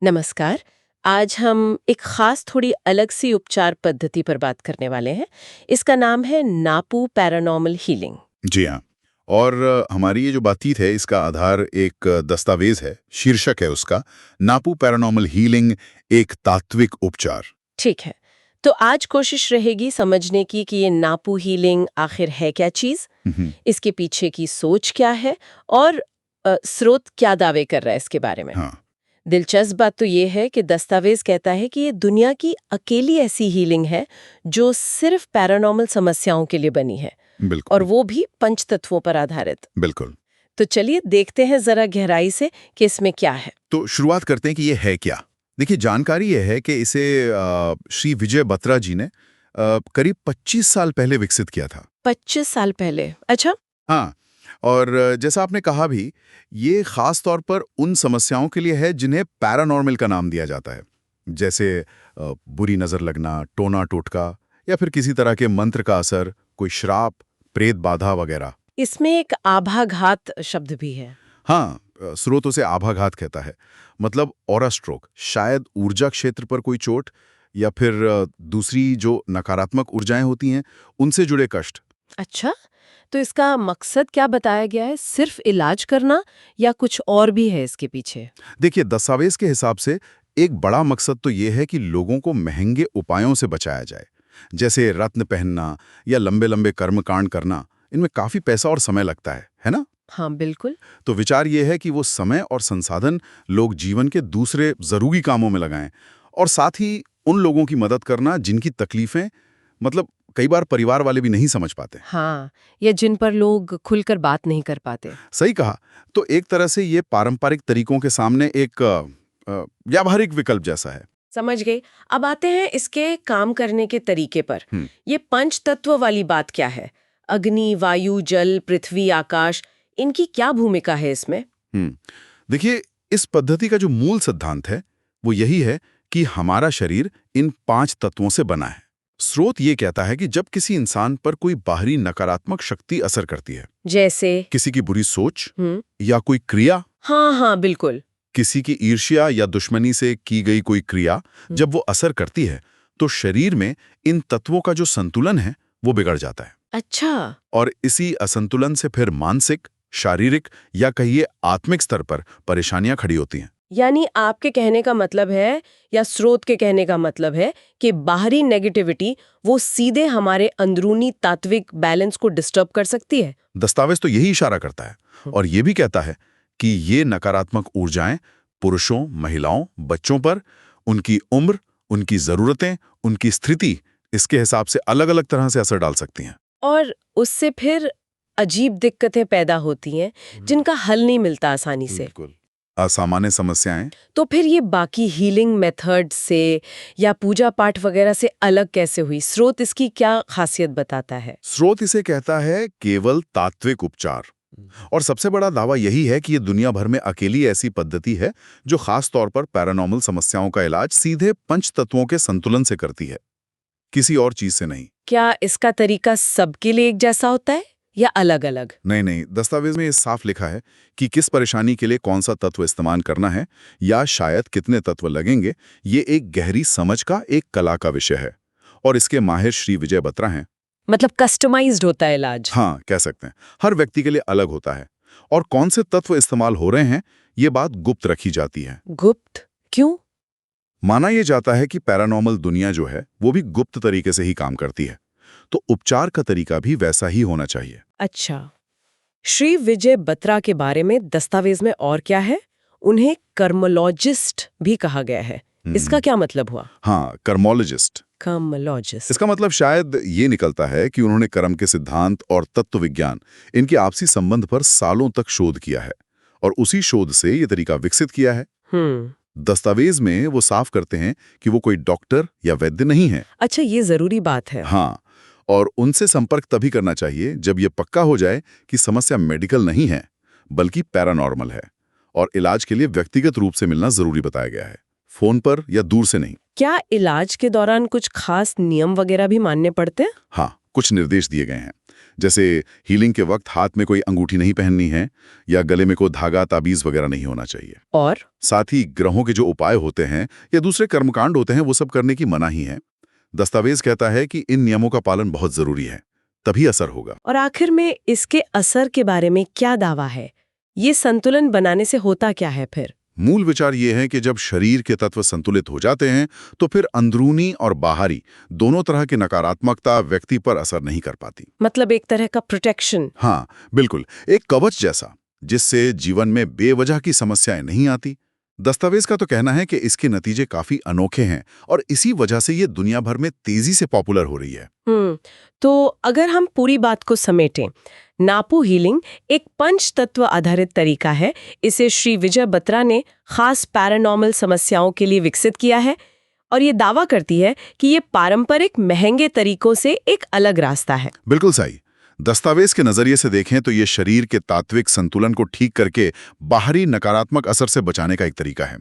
नमस्कार। आज हम एक खास थोड़ी अलग सी उपचार पद्धति पर बात करने वाले हैं। इसका नाम है नापू पैरानॉर्मल हीलिंग। जी हाँ। और हमारी ये जो बातचीत है इसका आधार एक दस्तावेज है, शीर्षक है उसका नापू पैरानॉर्मल हीलिंग, एक तात्विक उपचार। ठीक है, तो आज कोशिश रहेगी समझने की कि ये नापू हीलिंग आखिर है क्या चीज, इसके पीछे की सोच क्या है और स्रोत क्या दावे कर रहा है इसके बारे में। हाँ, दिलचस्प बात तो ये है कि दस्तावेज कहता है कि ये दुनिया की अकेली ऐसी हीलिंग है जो सिर्फ पैरानॉर्मल समस्याओं के लिए बनी है, और बिल्कुल, वो भी पंचतत्वों पर आधारित। बिल्कुल। तो चलिए देखते हैं जरा गहराई से कि इसमें क्या है। तो शुरुआत करते हैं कि ये है क्या। देखिए, जानकारी ये है कि इसे श्री विजय बत्रा जी ने करीब 25 साल पहले विकसित किया था। 25 साल पहले? अच्छा। हाँ, और जैसा आपने कहा भी, ये खास तौर पर उन समस्याओं के लिए है जिन्हें पैरानॉर्मल का नाम दिया जाता है। जैसे बुरी नज़र लगना, टोना टोटका, या फिर किसी तरह के मंत्र का असर, कोई श्राप, प्रेत बाधा वगैरह। इसमें एक आभाघात शब्द भी है। हाँ, स्रोत उसे आभाघात कहता है। मतलब ऑरा स्ट्रोक, शायद ऊर्जा क्षेत्र पर कोई चोट, या फिर दूसरी जो नकारात्मक ऊर्जाएं होती हैं, उनसे जुड़े कष्ट। अच्छा, तो इसका मकसद क्या बताया गया है? सिर्फ इलाज करना या कुछ और भी है इसके पीछे? देखिए, दस्तावेज के हिसाब से एक बड़ा मकसद तो ये है कि लोगों को महंगे उपायों से बचाया जाए, जैसे रत्न पहनना या लंबे लंबे कर्मकांड करना। इनमें काफी पैसा और समय लगता है ना? हाँ, बिल्कुल। तो विचार ये है कि वो समय और संसाधन लोग जीवन के दूसरे जरूरी कामों में लगाएं, और साथ ही उन लोगों की मदद करना जिनकी तकलीफें, मतलब कई बार परिवार वाले भी नहीं समझ पाते। हाँ, या जिन पर लोग खुलकर बात नहीं कर पाते। सही कहा। तो एक तरह से ये पारंपरिक तरीकों के सामने एक व्यावहारिक विकल्प जैसा है। समझ गई। अब आते हैं इसके काम करने के तरीके पर। हम्म। ये पंच तत्व वाली बात क्या है? अग्नि, वायु, जल, पृथ्वी, आकाश, इनकी क्या भूमिका है इसमें? हम्म देखिए, इस पद्धति का जो मूल सिद्धांत है वो यही है कि हमारा शरीर इन 5 तत्वों से बना है। स्रोत ये कहता है कि जब किसी इंसान पर कोई बाहरी नकारात्मक शक्ति असर करती है, जैसे? किसी की बुरी सोच हम्म। या कोई क्रिया, हाँ हाँ, बिल्कुल। किसी की ईर्ष्या या दुश्मनी से की गई कोई क्रिया, जब वो असर करती है तो शरीर में इन तत्वों का जो संतुलन है वो बिगड़ जाता है। अच्छा। और इसी असंतुलन से फिर मानसिक, शारीरिक या कहिए आत्मिक स्तर पर परेशानियां खड़ी होती हैं। यानी आपके कहने का मतलब है, या स्रोत के कहने का मतलब है, कि बाहरी नेगेटिविटी वो सीधे हमारे अंदरूनी तात्विक बैलेंस को डिस्टर्ब कर सकती है। दस्तावेज तो यही इशारा करता है, और ये भी कहता है कि ये नकारात्मक ऊर्जाएं पुरुषों, महिलाओं, बच्चों पर उनकी उम्र, उनकी जरूरतें, उनकी स्थिति, इसके हिसाब से अलग अलग तरह से असर डाल सकती हैं। और उससे फिर अजीब दिक्कतें पैदा होती हैं जिनका हल नहीं मिलता आसानी से। बिल्कुल। असामान्य समस्याएं। तो फिर ये बाकी हीलिंग मेथड से या पूजा पाठ वगैरह से अलग कैसे हुई? स्रोत इसकी क्या खासियत बताता है? स्रोत इसे कहता है केवल तात्विक उपचार। और सबसे बड़ा दावा यही है कि ये दुनिया भर में अकेली ऐसी पद्धति है जो खास तौर पर पैरानॉर्मल समस्याओं का इलाज सीधे पंच तत्वों के संतुलन से करती है, किसी और चीज से नहीं। क्या इसका तरीका सबके लिए एक जैसा होता है या अलग-अलग? नहीं नहीं, दस्तावेज में ये साफ लिखा है कि किस परेशानी के लिए कौन सा तत्व इस्तेमाल करना है, या शायद कितने तत्व लगेंगे। ये एक गहरी समझ का, एक कला का विषय है, और इसके माहिर श्री विजय बत्रा हैं। मतलब कस्टमाइज्ड होता है इलाज? हाँ, कह सकते हैं। हर व्यक्ति के लिए अलग होता है, और कौन से तत्व इस्तेमाल हो रहे हैं ये बात गुप्त रखी जाती है। गुप्त क्यों? माना यह जाता है कि पैरानॉर्मल दुनिया जो है वो भी गुप्त तरीके से ही काम करती है, तो उपचार का तरीका भी वैसा ही होना चाहिए। अच्छा, श्री विजय बत्रा के बारे में दस्तावेज में और क्या है? उन्हें कर्मोलॉजिस्ट भी कहा गया है। इसका क्या मतलब हुआ? हाँ, कर्मोलॉजिस्ट। कर्मोलॉजिस्ट। इसका मतलब शायद ये निकलता है कि उन्होंने कर्म के सिद्धांत और तत्व विज्ञान, इनके आपसी संबंध पर सालों तक शोध किया है, और उसी शोध से ये तरीका विकसित किया है। दस्तावेज में वो साफ करते हैं कि वो कोई डॉक्टर या वैद्य नहीं है। अच्छा, ये जरूरी बात है। हाँ, और उनसे संपर्क तभी करना चाहिए जब ये पक्का हो जाए कि समस्या मेडिकल नहीं है बल्कि पैरानॉर्मल है, और इलाज के लिए व्यक्तिगत रूप से मिलना जरूरी बताया गया है, फोन पर या दूर से नहीं। क्या इलाज के दौरान कुछ खास नियम वगैरह भी मानने पड़ते हैं? हाँ, कुछ निर्देश दिए गए हैं, जैसे हीलिंग के वक्त हाथ में कोई अंगूठी नहीं पहननी है या गले में कोई धागा ताबीज वगैरह नहीं होना चाहिए। और साथ ही ग्रहों के जो उपाय होते हैं या दूसरे कर्मकांड होते हैं वो सब करने की मनाही है। दस्तावेज कहता है कि इन नियमों का पालन बहुत जरूरी है, तभी असर होगा। और आखिर में इसके असर के बारे में क्या दावा है? ये संतुलन बनाने से होता क्या है फिर? मूल विचार ये है कि जब शरीर के तत्व संतुलित हो जाते हैं तो फिर अंदरूनी और बाहरी दोनों तरह की नकारात्मकता व्यक्ति पर असर नहीं कर पाती। मतलब एक तरह का प्रोटेक्शन। हाँ, बिल्कुल, एक कवच जैसा, जिससे जीवन में बेवजह की समस्याएं नहीं आती। दस्तावेज का तो कहना है कि इसके नतीजे काफी अनोखे हैं और इसी वजह से ये दुनिया भर में तेजी से पॉपुलर हो रही है। तो अगर हम पूरी बात को समेटें, नापू हीलिंग एक पंच तत्व आधारित तरीका है। इसे श्री विजय बत्रा ने खास पैरानॉर्मल समस्याओं के लिए विकसित किया है और ये दावा करती है कि ये पारंपरिक महंगे तरीकों से एक अलग रास्ता है। बिल्कुल सही। दस्तावेज के नजरिए से देखें तो ये शरीर के तात्विक संतुलन को ठीक करके बाहरी नकारात्मक असर से बचाने का एक तरीका है।